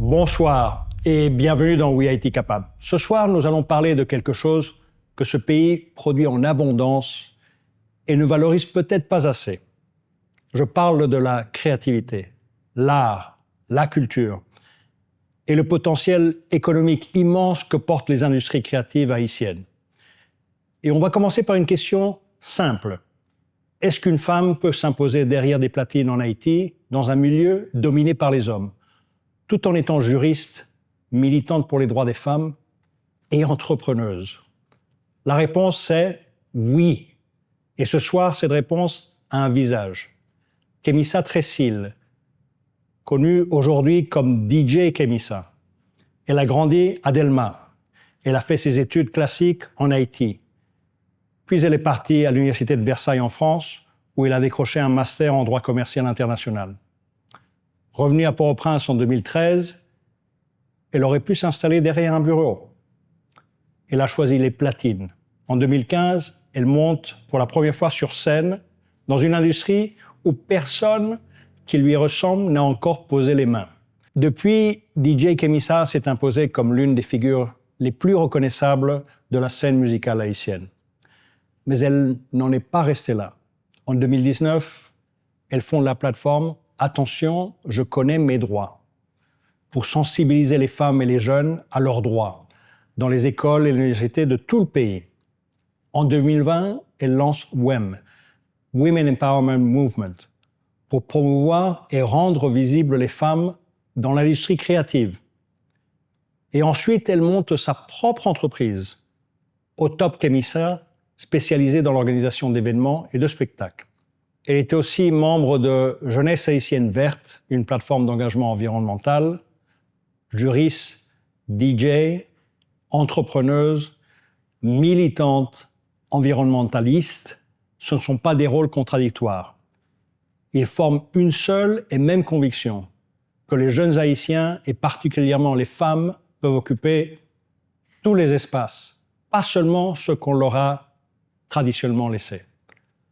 Bonsoir et bienvenue dans We Haïti Capable. Ce soir, nous allons parler de quelque chose que ce pays produit en abondance et ne valorise peut-être pas assez. Je parle de la créativité, l'art, la culture et le potentiel économique immense que portent les industries créatives haïtiennes. Et on va commencer par une question simple. Est-ce qu'une femme peut s'imposer derrière des platines en Haïti dans un milieu dominé par les hommes, tout en étant juriste, militante pour les droits des femmes et entrepreneuse? La réponse c'est oui. Et ce soir, cette réponse a un visage. Kémissa Tressil, connue aujourd'hui comme DJ Kémissa. Elle a grandi à Delma. Elle a fait ses études classiques en Haïti. Puis elle est partie à l'Université de Versailles en France, où elle a décroché un master en droit commercial international. Revenue à Port-au-Prince en 2013, elle aurait pu s'installer derrière un bureau. Elle a choisi les platines. En 2015, elle monte pour la première fois sur scène dans une industrie où personne qui lui ressemble n'a encore posé les mains. Depuis, DJ Kémissa s'est imposée comme l'une des figures les plus reconnaissables de la scène musicale haïtienne. Mais elle n'en est pas restée là. En 2019, elle fonde la plateforme « Attention, je connais mes droits » pour sensibiliser les femmes et les jeunes à leurs droits dans les écoles et les universités de tout le pays. En 2020, elle lance WEM, Women Empowerment Movement, pour promouvoir et rendre visibles les femmes dans l'industrie créative. Et ensuite, elle monte sa propre entreprise, Au Top Kémissa, spécialisée dans l'organisation d'événements et de spectacles. Elle était aussi membre de Jeunesse haïtienne verte, une plateforme d'engagement environnemental, juriste, DJ, entrepreneuse, militante, environnementaliste. Ce ne sont pas des rôles contradictoires. Ils forment une seule et même conviction, que les jeunes Haïtiens, et particulièrement les femmes, peuvent occuper tous les espaces, pas seulement ceux qu'on leur a traditionnellement laissés.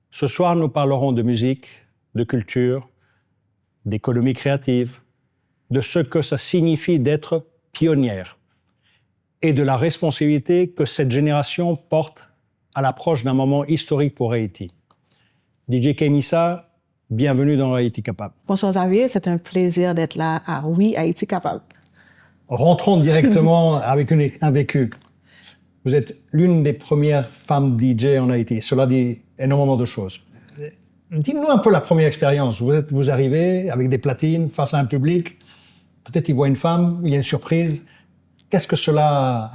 Ce soir, nous parlerons de musique, de culture, d'économie créative, de ce que ça signifie d'être pionnière et de la responsabilité que cette génération porte à l'approche d'un moment historique pour Haïti. DJ Kémissa, bienvenue dans Haïti Capable. Bonsoir Xavier, c'est un plaisir d'être là à Oui Haïti Capable. Rentrons directement avec un vécu. Vous êtes l'une des premières femmes DJ en Haïti. Cela dit énormément de choses. Dites-nous un peu la première expérience. Vous arrivez avec des platines face à un public. Peut-être il voit une femme, il y a une surprise. Qu'est-ce que cela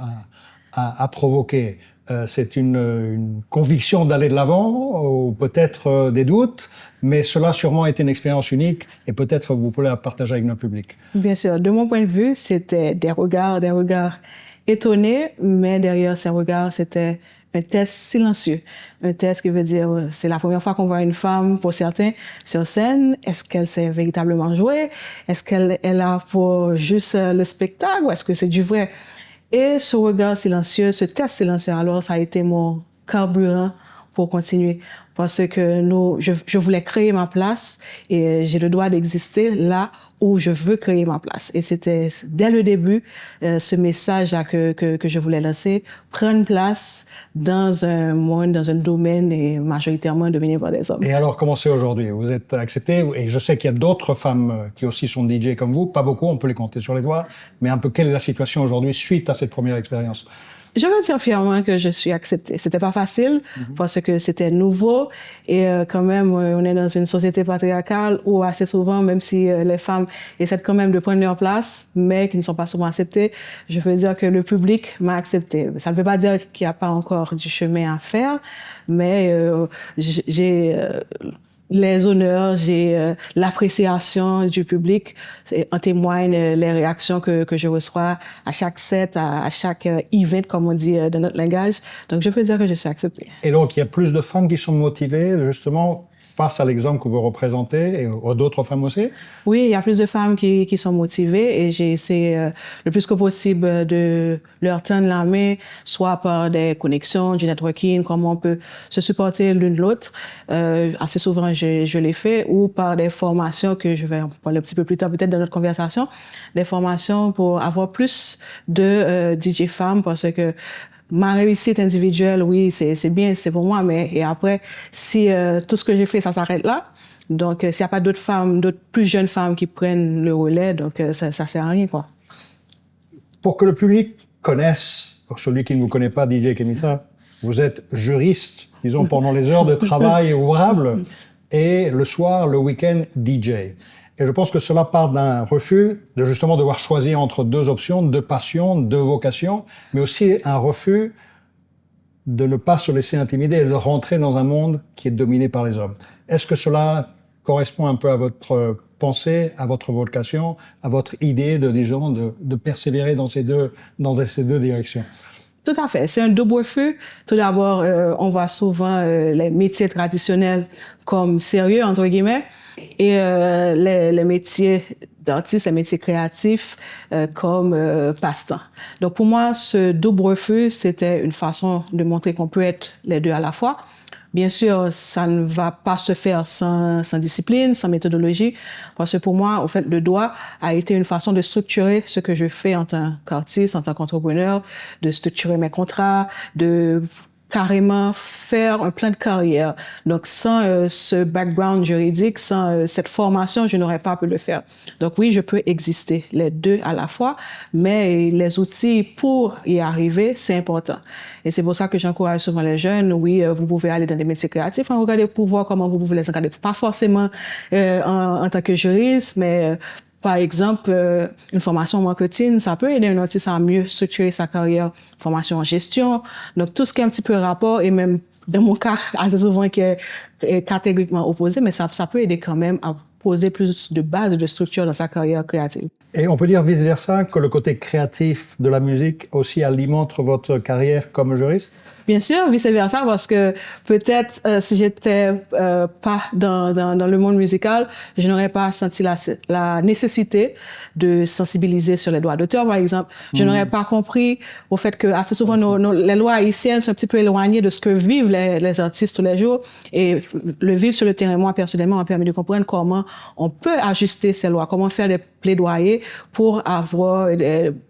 a provoqué? C'est une conviction d'aller de l'avant ou peut-être des doutes, mais cela a sûrement été une expérience unique et peut-être vous pouvez la partager avec notre public. Bien sûr, de mon point de vue, c'était des regards étonnés, mais derrière ces regards, c'était un test silencieux. Un test qui veut dire, c'est la première fois qu'on voit une femme, pour certains, sur scène. Est-ce qu'elle sait véritablement jouer? Est-ce qu'elle est là pour juste le spectacle ou est-ce que c'est du vrai? Et ce regard silencieux, ce test silencieux, alors ça a été mon carburant pour continuer. Parce que je voulais créer ma place et j'ai le droit d'exister là où je veux créer ma place. Et c'était dès le début ce message-là que je voulais lancer, prendre place dans un monde, dans un domaine et majoritairement dominé par des hommes. Et alors, comment c'est aujourd'hui? Vous êtes acceptée et je sais qu'il y a d'autres femmes qui aussi sont DJ comme vous, pas beaucoup, on peut les compter sur les doigts, mais un peu quelle est la situation aujourd'hui suite à cette première expérience? Je veux dire fièrement que je suis acceptée. C'était pas facile parce que c'était nouveau et quand même on est dans une société patriarcale où assez souvent, même si les femmes essaient quand même de prendre leur place, mais qui ne sont pas souvent acceptées, je veux dire que le public m'a acceptée. Ça ne veut pas dire qu'il n'y a pas encore du chemin à faire, mais j'ai les honneurs, j'ai l'appréciation du public. En témoignent les réactions que je reçois à chaque set, à chaque event, comme on dit dans notre langage. Donc, je peux dire que je suis acceptée. Et donc, il y a plus de femmes qui sont motivées, justement, face à l'exemple que vous représentez et d'autres femmes aussi? Oui, il y a plus de femmes qui sont motivées et j'ai essayé le plus que possible de leur tendre la main, soit par des connexions, du networking, comment on peut se supporter l'une l'autre. Assez souvent, je l'ai fait, ou par des formations que je vais en parler un petit peu plus tard peut-être dans notre conversation, des formations pour avoir plus de DJ femmes parce que ma réussite individuelle, oui, c'est bien, c'est pour moi, mais et après, si tout ce que j'ai fait, ça s'arrête là, donc s'il n'y a pas d'autres femmes, d'autres plus jeunes femmes qui prennent le relais, donc ça sert à rien, quoi. Pour que le public connaisse, pour celui qui ne vous connaît pas, DJ Kemita, vous êtes juriste, disons, pendant les heures de travail ouvrables, et le soir, le week-end, DJ. Et je pense que cela part d'un refus de justement devoir choisir entre deux options, deux passions, deux vocations, mais aussi un refus de ne pas se laisser intimider et de rentrer dans un monde qui est dominé par les hommes. Est-ce que cela correspond un peu à votre pensée, à votre vocation, à votre idée de persévérer dans ces deux directions? Tout à fait. C'est un double feu. Tout d'abord, on voit souvent les métiers traditionnels comme sérieux, entre guillemets, et les métiers d'artistes, les métiers créatifs comme passe-temps. Donc pour moi, ce double feu, c'était une façon de montrer qu'on peut être les deux à la fois. Bien sûr, ça ne va pas se faire sans discipline, sans méthodologie, parce que pour moi, au fait, le droit a été une façon de structurer ce que je fais en tant qu'artiste, en tant qu'entrepreneur, de structurer mes contrats, de carrément faire un plan de carrière. Donc, sans ce background juridique, sans cette formation, je n'aurais pas pu le faire. Donc oui, je peux exister les deux à la fois, mais les outils pour y arriver, c'est important. Et c'est pour ça que j'encourage souvent les jeunes. Oui, vous pouvez aller dans des métiers créatifs, regardez pour voir comment vous pouvez les encadrer. Pas forcément en tant que juriste, mais par exemple, une formation en marketing, ça peut aider un artiste à mieux structurer sa carrière. Formation en gestion, donc tout ce qui est un petit peu rapport, et même dans mon cas, assez souvent qui est catégoriquement opposé, mais ça peut aider quand même à poser plus de base, de structure dans sa carrière créative. Et on peut dire vice-versa, que le côté créatif de la musique aussi alimente votre carrière comme juriste? Bien sûr, vice-versa, parce que peut-être si j'étais pas dans le monde musical, je n'aurais pas senti la nécessité de sensibiliser sur les droits d'auteur, par exemple. Je n'aurais pas compris au fait que assez souvent les lois haïtiennes sont un petit peu éloignées de ce que vivent les artistes tous les jours, et le vivre sur le terrain, moi personnellement, m'a permis de comprendre comment on peut ajuster ces lois, comment faire des plaidoyers pour avoir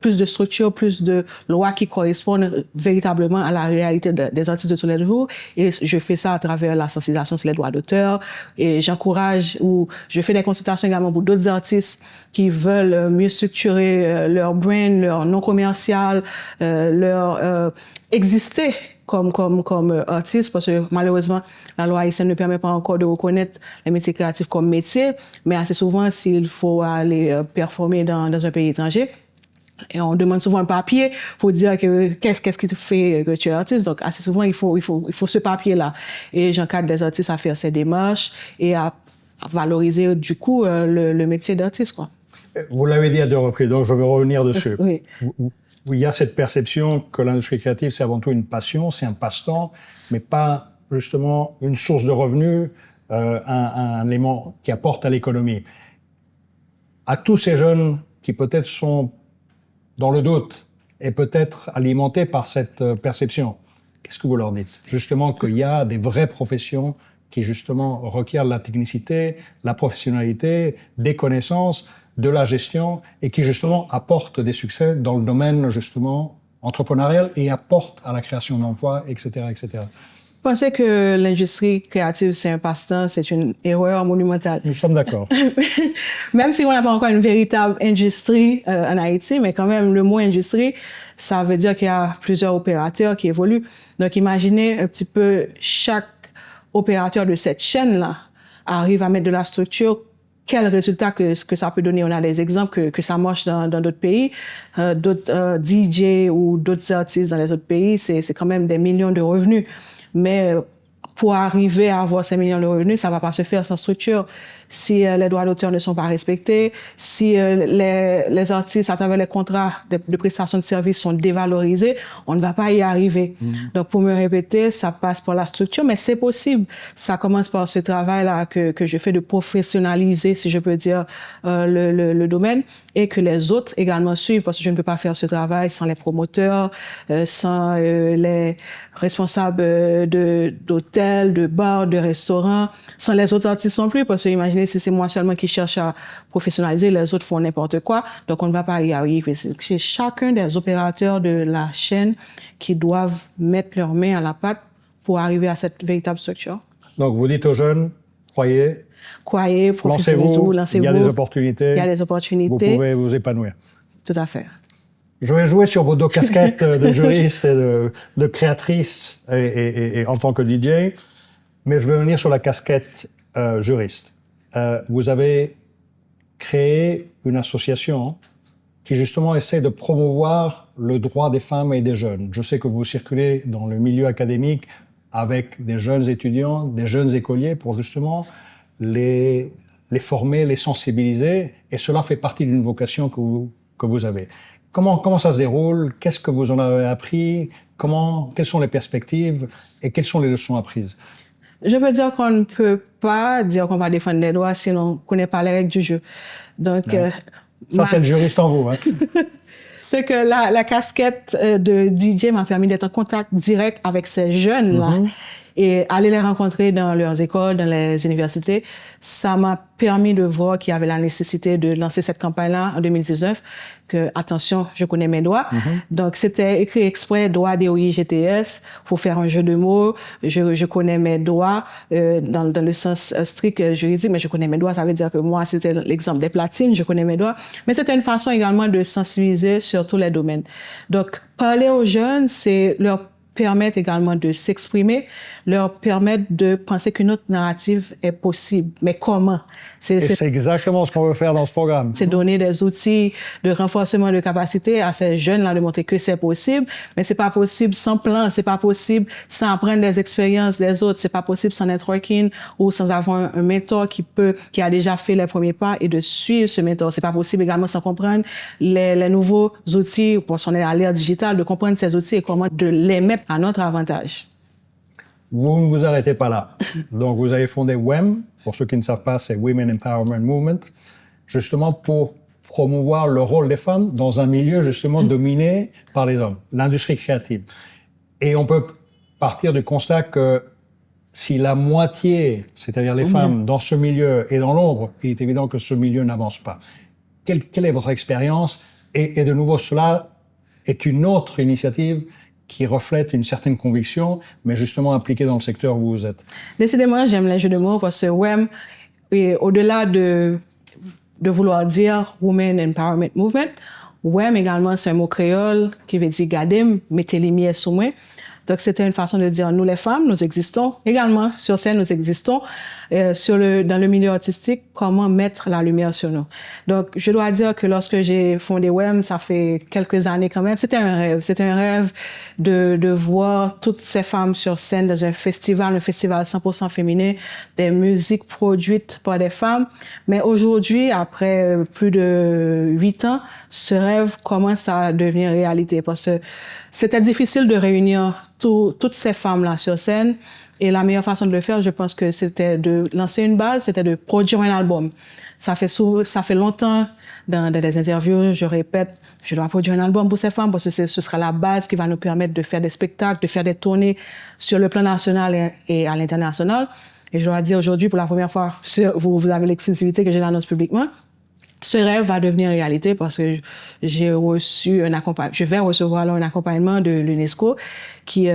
plus de structure, plus de lois qui correspondent véritablement à la réalité des artistes de tous les jours. Et je fais ça à travers la sensibilisation sur les droits d'auteur. Et j'encourage, ou je fais des consultations également pour d'autres artistes qui veulent mieux structurer leur brand, leur non commercial, leur exister comme artiste, parce que malheureusement, la loi haïtienne ne permet pas encore de reconnaître les métiers créatifs comme métier, mais assez souvent, s'il faut aller performer dans un pays étranger, et on demande souvent un papier pour dire que qu'est-ce qui te fait que tu es artiste. Donc, assez souvent, il faut ce papier-là. Et j'encadre les artistes à faire ces démarches et à valoriser, du coup, le métier d'artiste, quoi. Vous l'avez dit à deux reprises, donc je vais revenir dessus. Oui. Il y a cette perception que l'industrie créative, c'est avant tout une passion, c'est un passe-temps, mais pas justement une source de revenus, un élément qui apporte à l'économie. À tous ces jeunes qui peut-être sont dans le doute et peut-être alimentés par cette perception, qu'est-ce que vous leur dites? Justement qu'il y a des vraies professions qui justement requièrent la technicité, la professionnalité, des connaissances, de la gestion, et qui justement apportent des succès dans le domaine justement entrepreneurial et apportent à la création d'emplois, etc., etc. Penser que l'industrie créative, c'est un passe-temps, c'est une erreur monumentale. Nous sommes d'accord. Même si on n'a pas encore une véritable industrie en Haïti, mais quand même, le mot industrie, ça veut dire qu'il y a plusieurs opérateurs qui évoluent. Donc, imaginez un petit peu chaque opérateur de cette chaîne-là arrive à mettre de la structure. Quel résultat que ça peut donner? On a des exemples que ça marche dans d'autres pays, d'autres DJ ou d'autres artistes dans les autres pays, c'est quand même des millions de revenus. Mais pour arriver à avoir 5 millions de revenus, ça va pas se faire sans structure. Si les droits d'auteur ne sont pas respectés, si les artistes, à travers les contrats de prestation de services, sont dévalorisés, on ne va pas y arriver. Donc, pour me répéter, ça passe par la structure, mais c'est possible. Ça commence par ce travail-là que je fais de professionnaliser, si je peux dire, le domaine, et que les autres également suivent, parce que je ne peux pas faire ce travail sans les promoteurs, sans les responsables d'hôtels, de bars, de restaurants, sans les autres artistes non plus, parce que imaginez si c'est moi seulement qui cherche à professionnaliser, les autres font n'importe quoi, donc on ne va pas y arriver. C'est chacun des opérateurs de la chaîne qui doivent mettre leurs mains à la pâte pour arriver à cette véritable structure. Donc vous dites aux jeunes, croyez, professionnalisez-vous, lancez-vous. Il y a des opportunités. Il y a des opportunités. Vous pouvez vous épanouir. Tout à fait. Je vais jouer sur vos deux casquettes de juriste et de créatrice et en tant que DJ, mais je vais venir sur la casquette juriste. Vous avez créé une association qui justement essaie de promouvoir le droit des femmes et des jeunes. Je sais que vous circulez dans le milieu académique avec des jeunes étudiants, des jeunes écoliers pour justement les former, les sensibiliser, et cela fait partie d'une vocation que vous avez. Comment ça se déroule? Qu'est-ce que vous en avez appris? Quelles sont les perspectives et quelles sont les leçons apprises? Je peux dire qu'on ne peut pas dire qu'on va défendre les droits si on ne connaît pas les règles du jeu. Donc, ça, c'est le juriste en vous. Hein? C'est que la casquette de DJ m'a permis d'être en contact direct avec ces jeunes-là. Et aller les rencontrer dans leurs écoles, dans les universités, ça m'a permis de voir qu'il y avait la nécessité de lancer cette campagne-là en 2019, que, attention, je connais mes droits. Donc, c'était écrit exprès, droit DOI-GTS, pour faire un jeu de mots. Je connais mes droits, dans le sens strict juridique, mais je connais mes droits, ça veut dire que moi, c'était l'exemple des platines, je connais mes droits. Mais c'était une façon également de sensibiliser sur tous les domaines. Donc, parler aux jeunes, c'est leur permettre également de s'exprimer, leur permettre de penser qu'une autre narrative est possible. Mais comment? C'est exactement ce qu'on veut faire dans ce programme. C'est donner des outils de renforcement de capacité à ces jeunes-là de montrer que c'est possible, mais c'est pas possible sans plan, c'est pas possible sans apprendre des expériences des autres, c'est pas possible sans networking ou sans avoir un mentor qui a déjà fait les premiers pas et de suivre ce mentor. C'est pas possible également sans comprendre les nouveaux outils, parce qu'on est à l'ère digitale, de comprendre ces outils et comment de les mettre à notre avantage. Vous ne vous arrêtez pas là. Donc, vous avez fondé WEM. Pour ceux qui ne savent pas, c'est Women Empowerment Movement, justement pour promouvoir le rôle des femmes dans un milieu justement dominé par les hommes, l'industrie créative. Et on peut partir du constat que si la moitié, c'est-à-dire les femmes, dans ce milieu est dans l'ombre, il est évident que ce milieu n'avance pas. Quelle est votre expérience? Et de nouveau, cela est une autre initiative qui reflète une certaine conviction, mais justement impliquée dans le secteur où vous êtes. Décidément, j'aime les jeux de mots parce que WEM, au-delà de vouloir dire Women Empowerment Movement, WEM également, c'est un mot créole qui veut dire « Gadem, mettez les lumières sous moi ». Donc, c'était une façon de dire, nous les femmes, nous existons. Également, sur scène, nous existons. Dans le milieu artistique, comment mettre la lumière sur nous. Donc, je dois dire que lorsque j'ai fondé WEM, ça fait quelques années quand même, c'était un rêve. C'était un rêve de voir toutes ces femmes sur scène dans un festival 100% féminin, des musiques produites par des femmes. Mais aujourd'hui, après plus de 8 ans, ce rêve commence à devenir réalité parce que c'était difficile de réunir toutes ces femmes-là sur scène. Et la meilleure façon de le faire, je pense que c'était de lancer une base, c'était de produire un album. Ça fait longtemps, dans des interviews, je répète, je dois produire un album pour ces femmes parce que ce sera la base qui va nous permettre de faire des spectacles, de faire des tournées sur le plan national et à l'international. Et je dois dire aujourd'hui, pour la première fois, vous avez l'exclusivité que je l'annonce publiquement. Ce rêve va devenir réalité parce que je vais recevoir là un accompagnement de l'UNESCO qui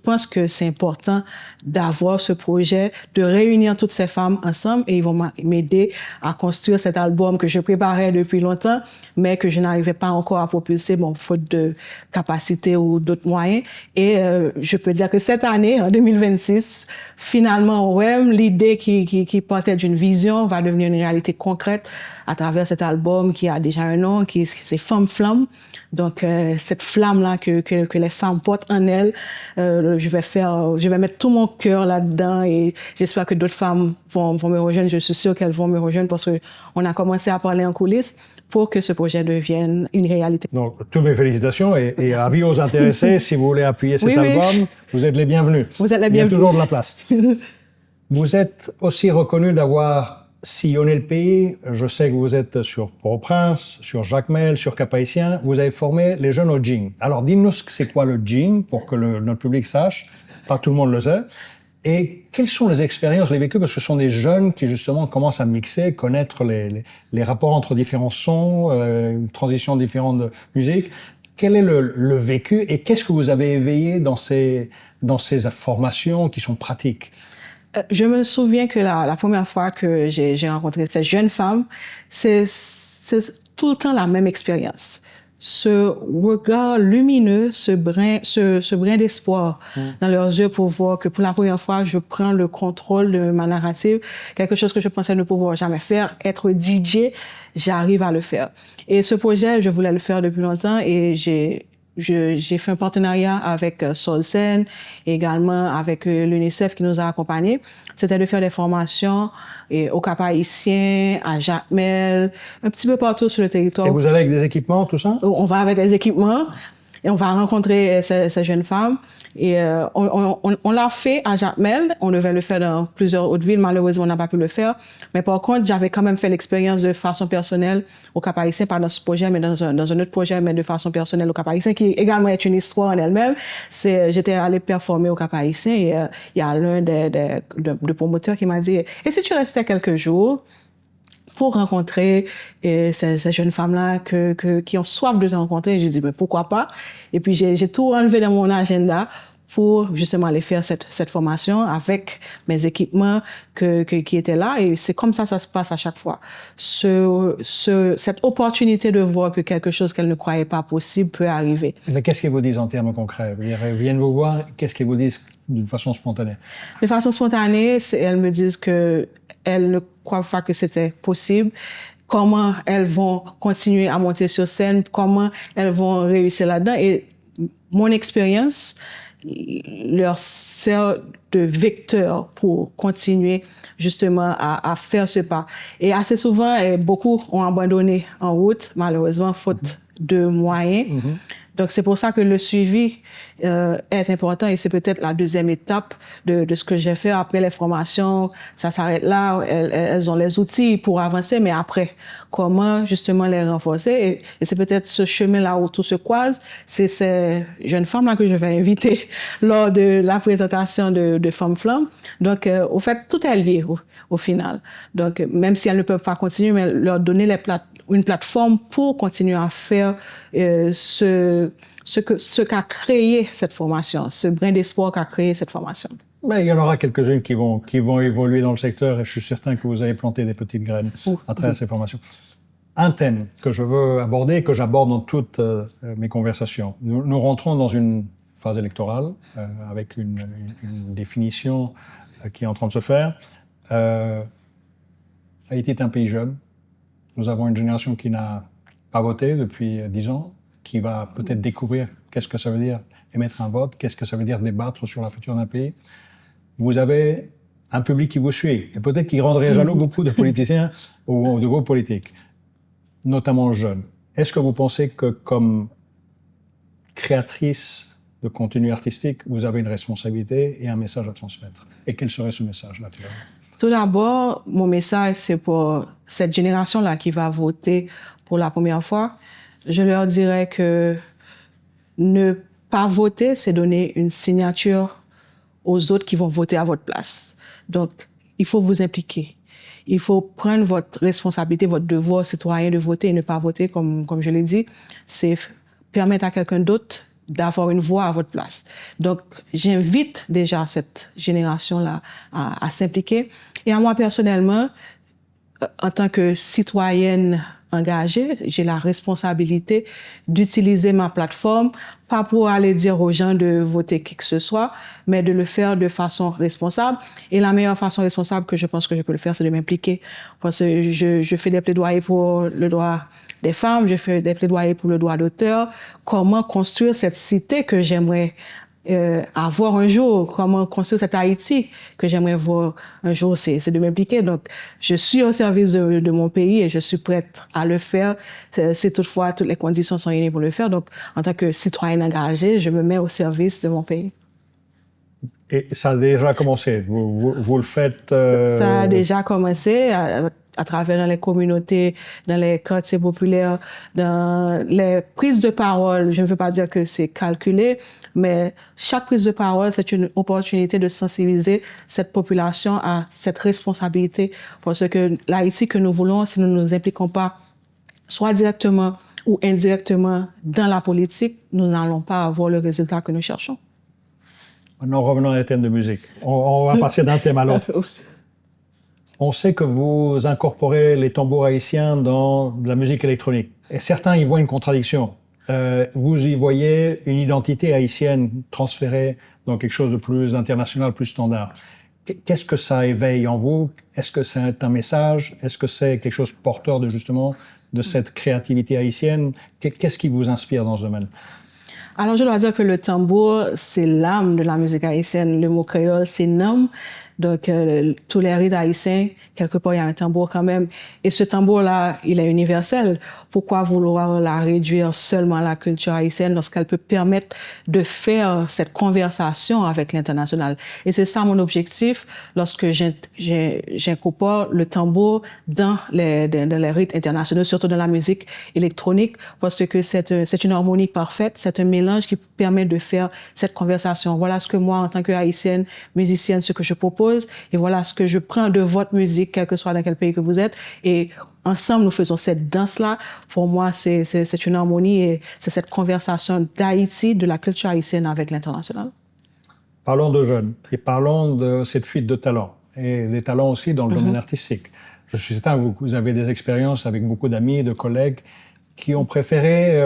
pense que c'est important d'avoir ce projet, de réunir toutes ces femmes ensemble et ils vont m'aider à construire cet album que je préparais depuis longtemps, mais que je n'arrivais pas encore à propulser, faute de capacité ou d'autres moyens. Et je peux dire que cette année, en 2026, finalement, WEM, l'idée qui partait d'une vision va devenir une réalité concrète à travers cet album qui a déjà un nom, c'est Femme Flamme. Donc, cette flamme-là que les femmes portent en personnel. Je vais mettre tout mon cœur là-dedans et j'espère que d'autres femmes vont me rejoindre. Je suis sûre qu'elles vont me rejoindre parce qu'on a commencé à parler en coulisses pour que ce projet devienne une réalité. Donc, toutes mes félicitations et avis aux intéressés, si vous voulez appuyer cet album, vous êtes les bienvenus. Vous êtes les bienvenus. Il y a toujours de la place. Vous êtes aussi reconnu d'avoir sillonné le pays. Je sais que vous êtes sur Port-au-Prince, sur Jacmel, sur Cap-Haïtien. Vous avez formé les jeunes au gym. Alors, dites-nous c'est quoi le gym pour que notre public sache. Pas tout le monde le sait. Et quelles sont les expériences, les vécus, parce que ce sont des jeunes qui justement commencent à mixer, connaître les rapports entre différents sons, une transition différente de musique. Quel est le vécu et qu'est-ce que vous avez éveillé dans ces formations qui sont pratiques? Je me souviens que la première fois que j'ai rencontré cette jeune femme, c'est tout le temps la même expérience. Ce regard lumineux, ce brin d'espoir dans leurs yeux pour voir que pour la première fois, je prends le contrôle de ma narrative, quelque chose que je pensais ne pouvoir jamais faire, être DJ, j'arrive à le faire. Et ce projet, je voulais le faire depuis longtemps et j'ai fait un partenariat avec Solsen et également avec l'UNICEF qui nous a accompagnés. C'était de faire des formations au Cap-Haïtien, à Jacmel, un petit peu partout sur le territoire. Et vous allez avec des équipements, tout ça? On va avec des équipements et on va rencontrer ces jeunes femmes. Et on l'a fait à Jacmel. On devait le faire dans plusieurs autres villes. Malheureusement, on n'a pas pu le faire. Mais par contre, j'avais quand même fait l'expérience de façon personnelle au Cap-Haïtien, pas dans ce projet, mais dans un autre projet, mais de façon personnelle au Cap-Haïtien, qui également est une histoire en elle-même. J'étais allée performer au Cap-Haïtien et il y a l'un des promoteurs qui m'a dit « Et si tu restais quelques jours ?» pour rencontrer ces jeunes femmes-là qui ont soif de te rencontrer. J'ai dit, mais pourquoi pas? Et puis, j'ai tout enlevé dans mon agenda pour justement aller faire cette formation avec mes équipements qui étaient là. Et c'est comme ça se passe à chaque fois. Cette opportunité de voir que quelque chose qu'elles ne croyaient pas possible peut arriver. Mais qu'est-ce qu'ils vous disent en termes concrets? Ils viennent vous voir, qu'est-ce qu'ils vous disent d'une façon spontanée? De façon spontanée, elles me disent que elles ne croient pas que c'était possible. Comment elles vont continuer à monter sur scène, comment elles vont réussir là-dedans. Et mon expérience leur sert de vecteur pour continuer justement à faire ce pas. Et assez souvent, beaucoup ont abandonné en route, malheureusement, faute de moyens. Donc, c'est pour ça que le suivi est important et c'est peut-être la deuxième étape de ce que j'ai fait. Après les formations, ça s'arrête là. Elles ont les outils pour avancer, mais après, comment justement les renforcer? Et c'est peut-être ce chemin-là où tout se croise. C'est ces jeunes femmes-là que je vais inviter lors de la présentation de Femmes Flammes. Donc, au fait, tout est lié au final. Donc, même si elles ne peuvent pas continuer, mais leur donner une plateforme pour continuer à faire ce qu'a créé cette formation, ce brin d'espoir qu'a créé cette formation. Mais il y en aura quelques-unes qui vont évoluer dans le secteur et je suis certain que vous avez planté des petites graines à travers ces formations. Un thème que je veux aborder, que j'aborde dans toutes mes conversations. Nous rentrons dans une phase électorale avec une définition qui est en train de se faire. Haïti est un pays jeune. Nous avons une génération qui n'a pas voté depuis 10 ans, qui va peut-être découvrir qu'est-ce que ça veut dire émettre un vote, qu'est-ce que ça veut dire débattre sur la future d'un pays. Vous avez un public qui vous suit, et peut-être qui rendrait jaloux beaucoup de politiciens ou de groupes politiques, notamment jeunes. Est-ce que vous pensez que comme créatrice de contenu artistique, vous avez une responsabilité et un message à transmettre? Et quel serait ce message, naturellement? Tout d'abord, mon message, c'est pour cette génération-là qui va voter pour la première fois. Je leur dirais que ne pas voter, c'est donner une signature aux autres qui vont voter à votre place. Donc, il faut vous impliquer. Il faut prendre votre responsabilité, votre devoir citoyen de voter et ne pas voter, comme je l'ai dit. C'est permettre à quelqu'un d'autre d'avoir une voix à votre place. Donc, j'invite déjà cette génération-là à s'impliquer. Et à moi, personnellement, en tant que citoyenne engagée, j'ai la responsabilité d'utiliser ma plateforme, pas pour aller dire aux gens de voter qui que ce soit, mais de le faire de façon responsable. Et la meilleure façon responsable que je pense que je peux le faire, c'est de m'impliquer. Parce que je fais des plaidoyers pour le droit des femmes, je fais des plaidoyers pour le droit d'auteur. Comment construire cette cité que j'aimerais voir un jour comment construire cet Haïti que j'aimerais voir un jour, c'est de m'impliquer. Donc, je suis au service de mon pays et je suis prête à le faire si toutefois toutes les conditions sont réunies pour le faire. Donc, en tant que citoyenne engagée, je me mets au service de mon pays. Et ça a déjà commencé. Vous le faites. Ça a déjà commencé à travers dans les communautés, dans les quartiers populaires, dans les prises de parole. Je ne veux pas dire que c'est calculé, mais chaque prise de parole, c'est une opportunité de sensibiliser cette population à cette responsabilité. Parce que l'Haïti que nous voulons, si nous ne nous impliquons pas, soit directement ou indirectement dans la politique, nous n'allons pas avoir le résultat que nous cherchons. Maintenant, revenons à un thème de musique. On va passer d'un thème à l'autre. On sait que vous incorporez les tambours haïtiens dans de la musique électronique. Et certains y voient une contradiction. Vous y voyez une identité haïtienne transférée dans quelque chose de plus international, plus standard. Qu'est-ce que ça éveille en vous? Est-ce que c'est un message? Est-ce que c'est quelque chose porteur de justement de cette créativité haïtienne? Qu'est-ce qui vous inspire dans ce domaine? Alors, je dois dire que le tambour, c'est l'âme de la musique haïtienne. Le mot créole, c'est nom. Donc, tous les rites haïtiens, quelque part, il y a un tambour quand même. Et ce tambour-là, il est universel. Pourquoi vouloir la réduire seulement à la culture haïtienne lorsqu'elle peut permettre de faire cette conversation avec l'international? Et c'est ça mon objectif lorsque j'incorpore le tambour dans les rites internationaux, surtout dans la musique électronique, parce que c'est une harmonie parfaite, c'est un mélange qui permet de faire cette conversation. Voilà ce que moi, en tant que haïtienne, musicienne, ce que je propose. Et voilà ce que je prends de votre musique, quel que soit dans quel pays que vous êtes. Et ensemble, nous faisons cette danse-là. Pour moi, c'est une harmonie et c'est cette conversation d'Haïti, de la culture haïtienne avec l'international. Parlons de jeunes et parlons de cette fuite de talents et des talents aussi dans le domaine artistique. Je suis certain que vous avez des expériences avec beaucoup d'amis, de collègues qui ont préféré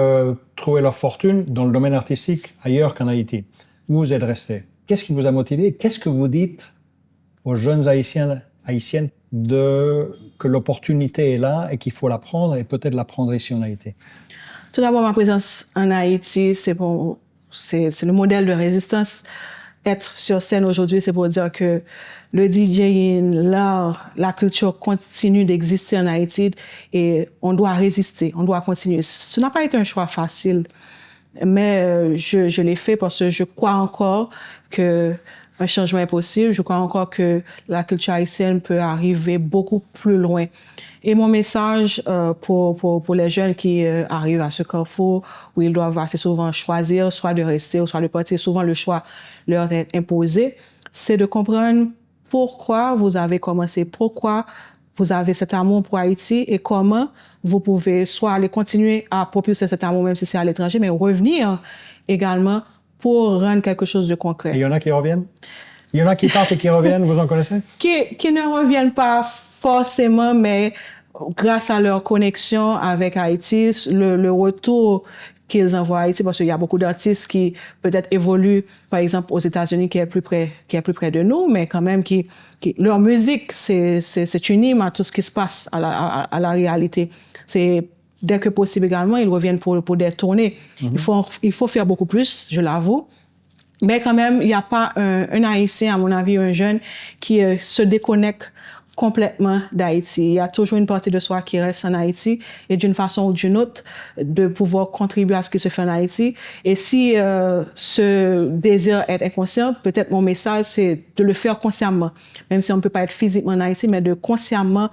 trouver leur fortune dans le domaine artistique ailleurs qu'en Haïti. Vous êtes resté. Qu'est-ce qui vous a motivé? Qu'est-ce que vous dites aux jeunes haïtiennes que l'opportunité est là et qu'il faut la prendre et peut-être la prendre ici en Haïti? Tout d'abord, ma présence en Haïti, c'est le modèle de résistance. Être sur scène aujourd'hui, c'est pour dire que le DJing, l'art, la culture continue d'exister en Haïti et on doit résister, on doit continuer. Ce n'a pas été un choix facile, mais je l'ai fait parce que je crois encore que un changement est possible. Je crois encore que la culture haïtienne peut arriver beaucoup plus loin. Et mon message pour les jeunes qui arrivent à ce carrefour où ils doivent assez souvent choisir, soit de rester ou soit de partir, souvent le choix leur est imposé, c'est de comprendre pourquoi vous avez commencé, pourquoi vous avez cet amour pour Haïti et comment vous pouvez soit aller continuer à propulser cet amour même si c'est à l'étranger, mais revenir également pour rendre quelque chose de concret. Et il y en a qui reviennent? Il y en a qui partent et qui reviennent, vous en connaissez? Qui ne reviennent pas forcément, mais grâce à leur connexion avec Haïti, le retour qu'ils envoient à Haïti, parce qu'il y a beaucoup d'artistes qui peut-être évoluent, par exemple aux États-Unis, qui est plus près de nous, mais quand même leur musique, c'est une hymne à tout ce qui se passe à la réalité. C'est dès que possible également, ils reviennent pour des tournées. Il faut faire beaucoup plus, je l'avoue. Mais quand même, il n'y a pas un Haïtien, à mon avis, un jeune qui se déconnecte complètement d'Haïti. Il y a toujours une partie de soi qui reste en Haïti et d'une façon ou d'une autre, de pouvoir contribuer à ce qui se fait en Haïti. Et si ce désir est inconscient, peut-être mon message, c'est de le faire consciemment. Même si on ne peut pas être physiquement en Haïti, mais de consciemment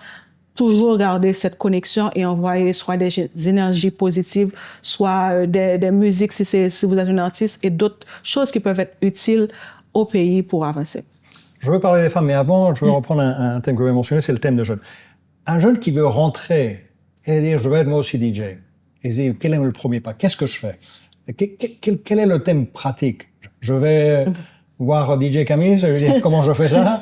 toujours garder cette connexion et envoyer soit des énergies positives, soit des musiques si vous êtes un artiste et d'autres choses qui peuvent être utiles au pays pour avancer. Je veux parler des femmes, mais avant, je veux reprendre un thème que vous avez mentionné, c'est le thème de jeunes. Un jeune qui veut rentrer et dire « je veux être moi aussi DJ », et dire « quel est le premier pas? Qu'est-ce que je fais ?» Quel est le thème pratique? Je vais voir DJ Camille, je vais dire comment je fais ça.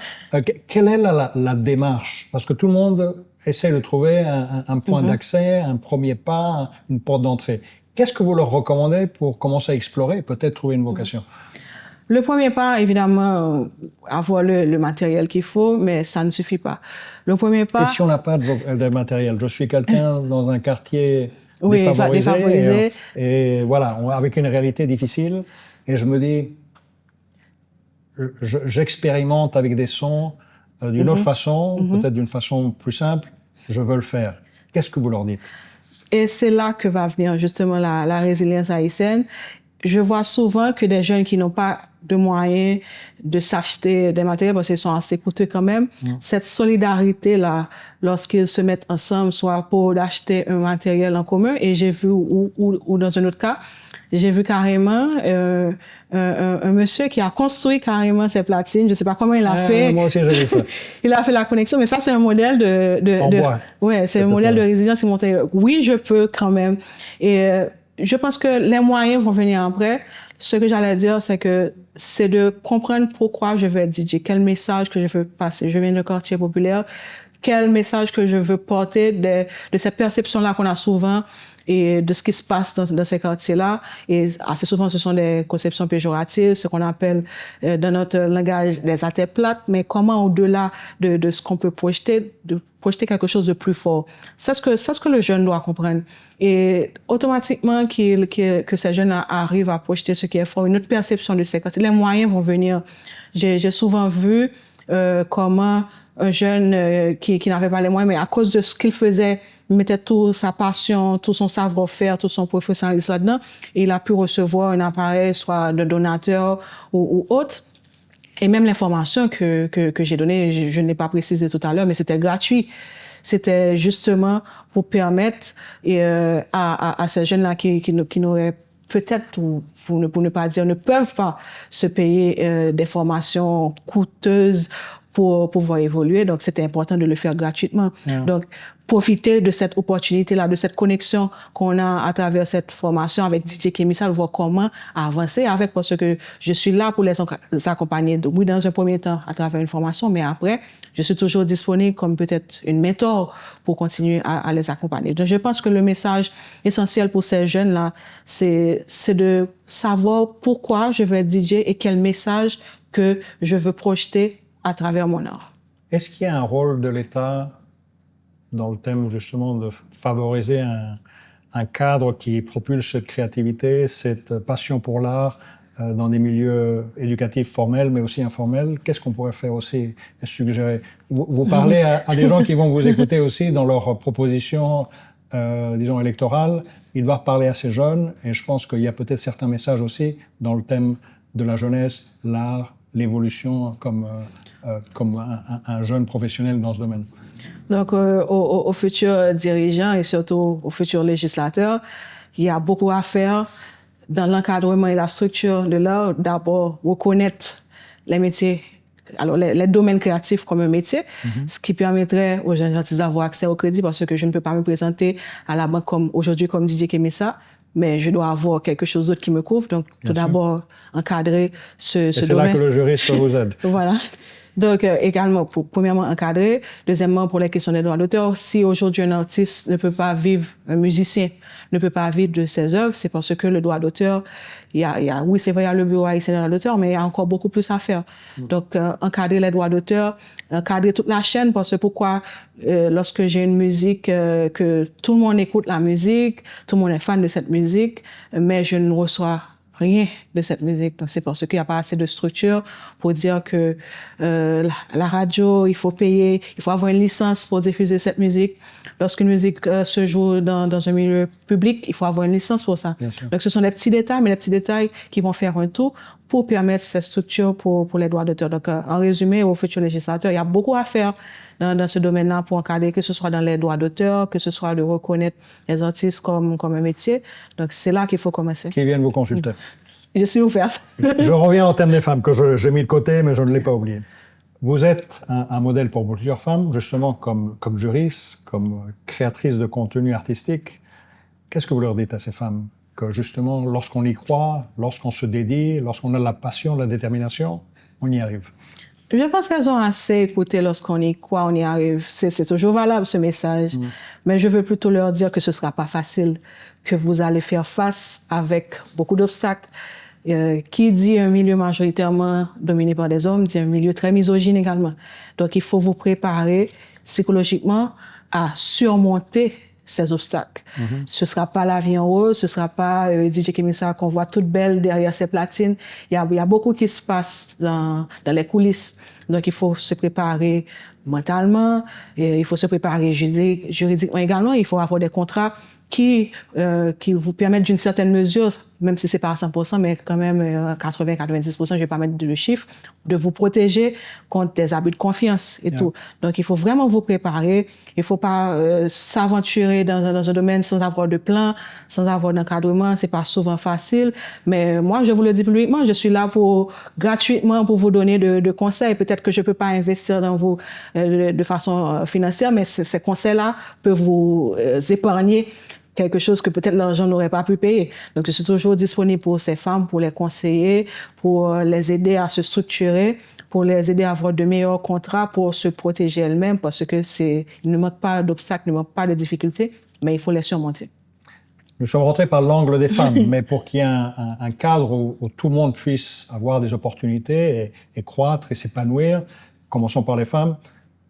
Quelle est la démarche? Parce que tout le monde essaie de trouver un point d'accès, un premier pas, une porte d'entrée. Qu'est-ce que vous leur recommandez pour commencer à explorer et peut-être trouver une vocation? Le premier pas, évidemment, avoir le matériel qu'il faut, mais ça ne suffit pas. Le premier pas... Et si on n'a pas de matériel? Je suis quelqu'un dans un quartier défavorisé. Et voilà, avec une réalité difficile. Et je me dis, j'expérimente avec des sons d'une autre façon, peut-être d'une façon plus simple, je veux le faire. Qu'est-ce que vous leur dites? Et c'est là que va venir justement la résilience haïtienne. Je vois souvent que des jeunes qui n'ont pas de moyens de s'acheter des matériels parce qu'ils sont assez coûteux quand même, cette solidarité-là, lorsqu'ils se mettent ensemble, soit pour acheter un matériel en commun, et j'ai vu, ou dans un autre cas, j'ai vu carrément un monsieur qui a construit carrément ses platines. Je sais pas comment il a fait. Moi aussi, j'ai vu ça. Il a fait la connexion, mais ça, c'est un modèle ouais, c'est un modèle de résilience. Il montrait, oui, je peux quand même. Et je pense que les moyens vont venir après. Ce que j'allais dire, c'est que c'est de comprendre pourquoi je veux être DJ, quel message que je veux passer. Je viens de quartier populaire, quel message que je veux porter de cette perception-là qu'on a souvent et de ce qui se passe dans ces quartiers-là. Et assez souvent, ce sont des conceptions péjoratives, ce qu'on appelle dans notre langage des athées plates, mais comment au-delà de ce qu'on peut projeter, de projeter quelque chose de plus fort. C'est ce que le jeune doit comprendre. Et automatiquement que ces jeunes arrivent à projeter ce qui est fort, une autre perception de ces quartiers, les moyens vont venir. J'ai souvent vu comment un jeune qui n'avait pas les moyens, mais à cause de ce qu'il faisait, il mettait toute sa passion, tout son savoir-faire, tout son professionnalisme là-dedans, et il a pu recevoir un appareil, soit de donateur ou autre. Et même l'information que j'ai donnée, je ne l'ai pas précisé tout à l'heure, mais c'était gratuit. C'était justement pour permettre à ces jeunes-là qui n'auraient peut-être, ou pour ne pas dire, ne peuvent pas se payer des formations coûteuses pour pouvoir évoluer. Donc, c'était important de le faire gratuitement. Yeah. Donc, profiter de cette opportunité-là, de cette connexion qu'on a à travers cette formation avec DJ Kemisa, de voir comment avancer avec, parce que je suis là pour les accompagner. Donc, oui, dans un premier temps, à travers une formation, mais après, je suis toujours disponible comme peut-être une mentor pour continuer à les accompagner. Donc, je pense que le message essentiel pour ces jeunes-là, c'est de savoir pourquoi je veux être DJ et quel message que je veux projeter à travers mon art. Est-ce qu'il y a un rôle de l'État dans le thème justement de favoriser un cadre qui propulse cette créativité, cette passion pour l'art dans des milieux éducatifs formels mais aussi informels? Qu'est-ce qu'on pourrait faire aussi et suggérer? Vous parlez à des gens qui vont vous écouter aussi dans leurs propositions, disons, électorales. Ils doivent parler à ces jeunes et je pense qu'il y a peut-être certains messages aussi dans le thème de la jeunesse, l'art, l'évolution comme un jeune professionnel dans ce domaine. Donc, aux futurs dirigeants et surtout aux futurs législateurs, il y a beaucoup à faire dans l'encadrement et la structure de l'art. D'abord, reconnaître les métiers, alors les domaines créatifs comme un métier, ce qui permettrait aux jeunes artistes d'avoir accès au crédit, parce que je ne peux pas me présenter à la banque aujourd'hui comme DJ Kemisa, mais je dois avoir quelque chose d'autre qui me couvre. Donc, tout d'abord, encadrer ce domaine. C'est là que le juriste vous aide. Voilà. Donc, également, premièrement, encadrer. Deuxièmement, pour les questions des droits d'auteur, si aujourd'hui un artiste ne peut pas vivre, un musicien ne peut pas vivre de ses œuvres, c'est parce que le droit d'auteur, oui, c'est vrai, il y a le bureau haïtien des droits d'auteur, mais il y a encore beaucoup plus à faire. Donc, encadrer les droits d'auteur, encadrer toute la chaîne, parce que pourquoi, lorsque j'ai une musique, que tout le monde écoute la musique, tout le monde est fan de cette musique, mais je ne reçois rien de cette musique. Donc, c'est parce qu'il n'y a pas assez de structure pour dire que la radio, il faut payer, il faut avoir une licence pour diffuser cette musique. Lorsqu'une musique se joue dans un milieu public, il faut avoir une licence pour ça. Donc, ce sont des petits détails, mais les petits détails qui vont faire un tout pour permettre cette structure pour les droits d'auteur. Donc, en résumé, aux futurs législateurs, il y a beaucoup à faire dans ce domaine-là pour encadrer, que ce soit dans les droits d'auteur, que ce soit de reconnaître les artistes comme un métier. Donc, c'est là qu'il faut commencer. Qui viennent vous consulter. Je suis ouverte. Je reviens au thème des femmes, que j'ai mis de côté, mais je ne l'ai pas oublié. Vous êtes un modèle pour plusieurs femmes, justement comme juriste, comme créatrice de contenu artistique. Qu'est-ce que vous leur dites à ces femmes? Que justement, lorsqu'on y croit, lorsqu'on se dédie, lorsqu'on a la passion, la détermination, on y arrive. Je pense qu'elles ont assez écouté lorsqu'on y croit, on y arrive. C'est toujours valable ce message. Mais je veux plutôt leur dire que ce ne sera pas facile, que vous allez faire face avec beaucoup d'obstacles. Qui dit un milieu majoritairement dominé par des hommes, dit un milieu très misogyne également. Donc, il faut vous préparer psychologiquement à surmonter ces obstacles. Ce sera pas la vie en rose, ce sera pas DJ Kemisa qu'on voit toute belle derrière ses platines. Il y a beaucoup qui se passe dans les coulisses. Donc, il faut se préparer mentalement, et il faut se préparer juridiquement également. Il faut avoir des contrats qui vous permettent d'une certaine mesure, même si c'est pas à 100%, mais quand même 80-90%, je vais pas mettre le chiffre, de vous protéger contre des abus de confiance et tout. Donc, il faut vraiment vous préparer. Il faut pas s'aventurer dans un domaine sans avoir de plan, sans avoir d'encadrement. C'est pas souvent facile. Mais moi, je vous le dis publiquement, je suis là gratuitement pour vous donner de conseils. Peut-être que je peux pas investir dans vous de façon financière, mais ces conseils-là peuvent vous épargner quelque chose que peut-être l'argent n'aurait pas pu payer. Donc, je suis toujours disponible pour ces femmes, pour les conseiller, pour les aider à se structurer, pour les aider à avoir de meilleurs contrats, pour se protéger elles-mêmes, parce que il ne manque pas d'obstacles, il ne manque pas de difficultés, mais il faut les surmonter. Nous sommes rentrés par l'angle des femmes, mais pour qu'il y ait un cadre où tout le monde puisse avoir des opportunités et croître et s'épanouir, commençons par les femmes,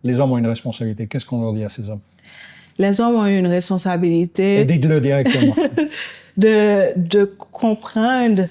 les hommes ont une responsabilité. Qu'est-ce qu'on leur dit à ces hommes? Les hommes ont une responsabilité. Et dites-le directement. de comprendre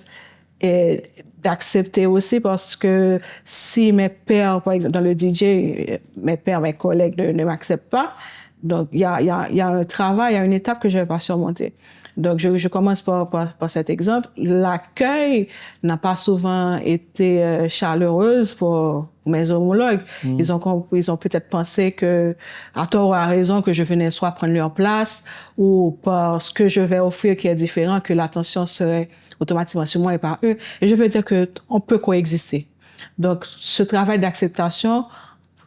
et d'accepter aussi, parce que si mes pairs, par exemple, dans le DJ, mes pairs, mes collègues ne m'acceptent pas, donc il y a un travail, il y a une étape que je ne vais pas surmonter. Donc, je commence par cet exemple. L'accueil n'a pas souvent été chaleureuse pour mes homologues. Ils ont peut-être pensé que, à tort ou à raison, que je venais soit prendre leur place ou parce que je vais offrir qui est différent, que l'attention serait automatiquement sur moi et pas eux. Et je veux dire que on peut coexister. Donc, ce travail d'acceptation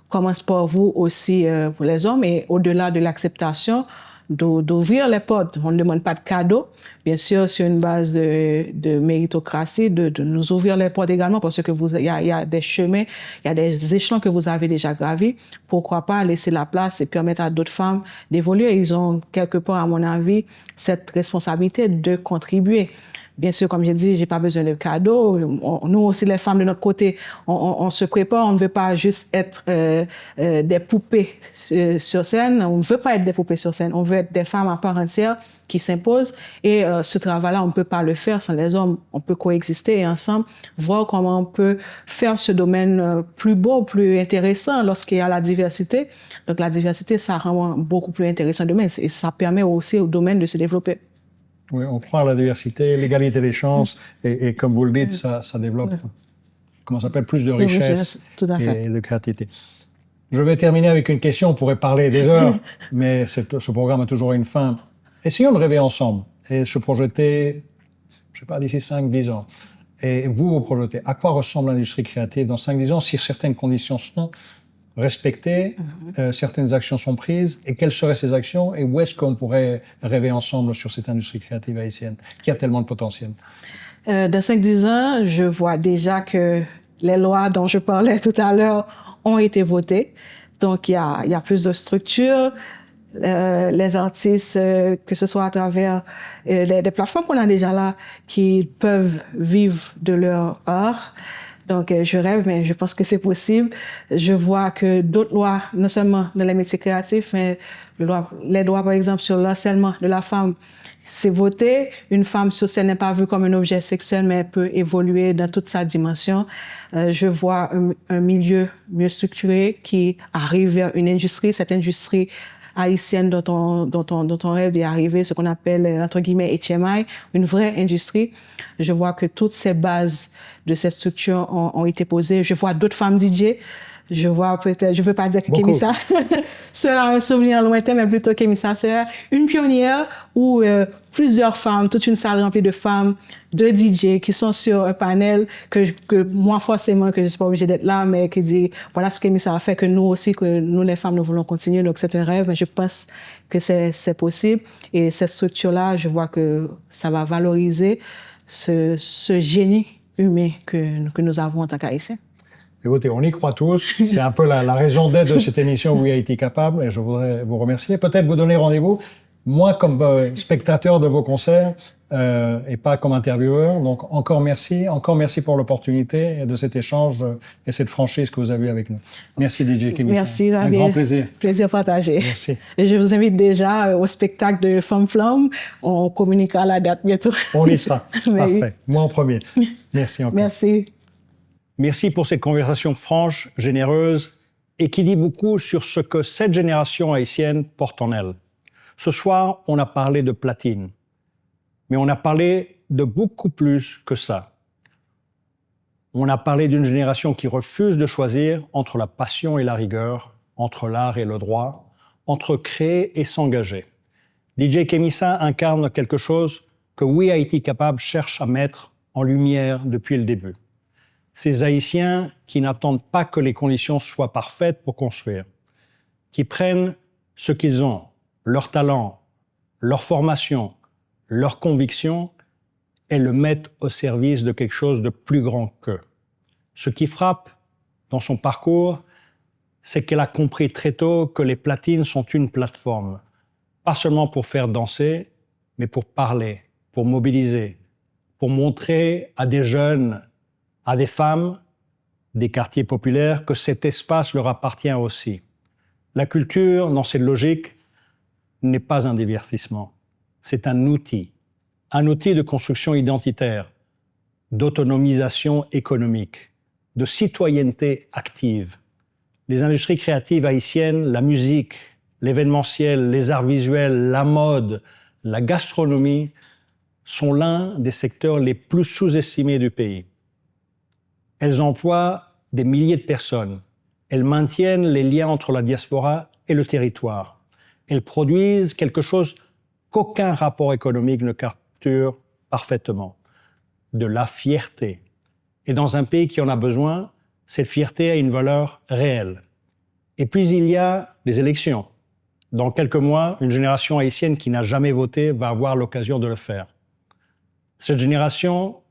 commence par vous aussi pour les hommes, et au-delà de l'acceptation, d'ouvrir les portes. On ne demande pas de cadeaux, bien sûr, sur une base de méritocratie, de nous ouvrir les portes également, parce que il y a des chemins, il y a des échelons que vous avez déjà gravis. Pourquoi pas laisser la place et permettre à d'autres femmes d'évoluer? Ils ont quelque part, à mon avis, cette responsabilité de contribuer. Bien sûr, comme j'ai dit, j'ai pas besoin de cadeaux. Nous aussi, les femmes de notre côté, on se prépare. On ne veut pas juste être des poupées sur scène. On ne veut pas être des poupées sur scène. On veut être des femmes à part entière qui s'imposent. Et ce travail-là, on ne peut pas le faire sans les hommes. On peut coexister et ensemble voir comment on peut faire ce domaine plus beau, plus intéressant lorsqu'il y a la diversité. Donc la diversité, ça rend beaucoup plus intéressant le domaine et ça permet aussi au domaine de se développer. Oui, on prend la diversité, l'égalité des chances, et comme vous le dites, ça développe, comment ça s'appelle, plus de richesse et de créativité. Je vais terminer avec une question, on pourrait parler des heures, mais ce programme a toujours une fin. Essayons de rêver ensemble et se projeter, je ne sais pas, d'ici 5-10 ans. Et vous projetez, à quoi ressemble l'industrie créative dans 5-10 ans si certaines conditions sont respectées, certaines actions sont prises, et quelles seraient ces actions, et où est-ce qu'on pourrait rêver ensemble sur cette industrie créative haïtienne qui a tellement de potentiel? Dans 5-10 ans, je vois déjà que les lois dont je parlais tout à l'heure ont été votées. Donc, il y a plus de structures. Les artistes, que ce soit à travers des plateformes qu'on a déjà là, qui peuvent vivre de leur art. Donc, je rêve, mais je pense que c'est possible. Je vois que d'autres lois, non seulement dans les métiers créatifs, mais les lois, par exemple, sur l'harcèlement de la femme, c'est voté. Une femme sur scène n'est pas vue comme un objet sexuel, mais elle peut évoluer dans toute sa dimension. Je vois un milieu mieux structuré qui arrive vers une industrie, cette industrie haïtienne dont on rêve d'y arriver, ce qu'on appelle, entre guillemets, HMI, une vraie industrie. Je vois que toutes ces bases de ces structures ont été posées. Je vois d'autres femmes DJ. Je vois peut-être, je veux pas dire que Kemisa sera un souvenir lointain, mais plutôt Kemisa sera une pionnière où plusieurs femmes, toute une salle remplie de femmes, de DJ qui sont sur un panel que moi forcément que je suis pas obligée d'être là, mais qui dit voilà ce que Kemisa a fait, que nous aussi, que nous les femmes nous voulons continuer. Donc c'est un rêve, mais je pense que c'est possible. Et cette structure-là, je vois que ça va valoriser ce génie humain que nous avons en tant qu'Haïtiens. Écoutez, on y croit tous. C'est un peu la raison d'être de cette émission We Haïti Capable, et je voudrais vous remercier. Peut-être vous donner rendez-vous moi comme spectateur de vos concerts et pas comme intervieweur. Donc encore merci pour l'opportunité de cet échange et cette franchise que vous avez avec nous. Merci DJ Kémissa. Merci, un grand plaisir. Plaisir partagé. Merci. Et je vous invite déjà au spectacle de Femme Flamme. On communiquera la date bientôt. On y sera. Parfait. Moi en premier. Merci encore. Merci. Merci pour cette conversation franche, généreuse et qui dit beaucoup sur ce que cette génération haïtienne porte en elle. Ce soir, on a parlé de platine, mais on a parlé de beaucoup plus que ça. On a parlé d'une génération qui refuse de choisir entre la passion et la rigueur, entre l'art et le droit, entre créer et s'engager. DJ Kémissa incarne quelque chose que We Haïti Capable cherche à mettre en lumière depuis le début. Ces Haïtiens qui n'attendent pas que les conditions soient parfaites pour construire, qui prennent ce qu'ils ont, leur talent, leur formation, leur conviction, et le mettent au service de quelque chose de plus grand qu'eux. Ce qui frappe dans son parcours, c'est qu'elle a compris très tôt que les platines sont une plateforme, pas seulement pour faire danser, mais pour parler, pour mobiliser, pour montrer à des jeunes, à des femmes, des quartiers populaires, que cet espace leur appartient aussi. La culture, dans cette logique, n'est pas un divertissement. C'est un outil de construction identitaire, d'autonomisation économique, de citoyenneté active. Les industries créatives haïtiennes, la musique, l'événementiel, les arts visuels, la mode, la gastronomie sont l'un des secteurs les plus sous-estimés du pays. Elles emploient des milliers de personnes. Elles maintiennent les liens entre la diaspora et le territoire. Elles produisent quelque chose qu'aucun rapport économique ne capture parfaitement, de la fierté. Et dans un pays qui en a besoin, cette fierté a une valeur réelle. Et puis il y a les élections. Dans quelques mois, une génération haïtienne qui n'a jamais voté va avoir l'occasion de le faire. Cette génération,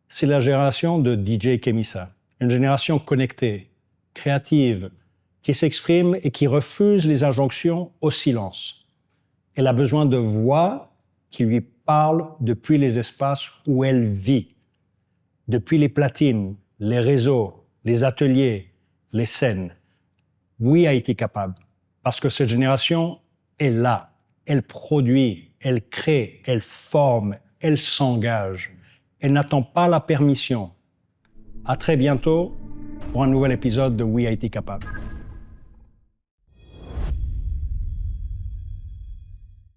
c'est la génération de DJ Kémissa, une génération connectée, créative, qui s'exprime et qui refuse les injonctions au silence. Elle a besoin de voix qui lui parlent depuis les espaces où elle vit, depuis les platines, les réseaux, les ateliers, les scènes. We Haïti Capable, parce que cette génération est là, elle produit, elle crée, elle forme, elle s'engage. Elle n'attend pas la permission. À très bientôt pour un nouvel épisode de We Haïti Capable.